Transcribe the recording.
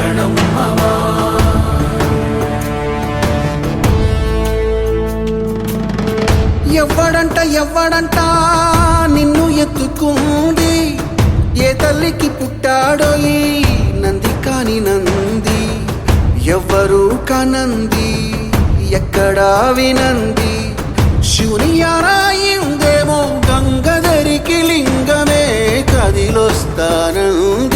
శరణమ్మవా. ఎవ్వడంట నిన్ను ఎత్తుకుంది, ఏ తల్లికి పుట్టాడో ఈ నంది కాని నంది. ఎవ్వరు కనంది ఎక్కడా వినంది, శివుని యారాయిందేమో గంగధరికి లింగమే కదిలొస్తానంది.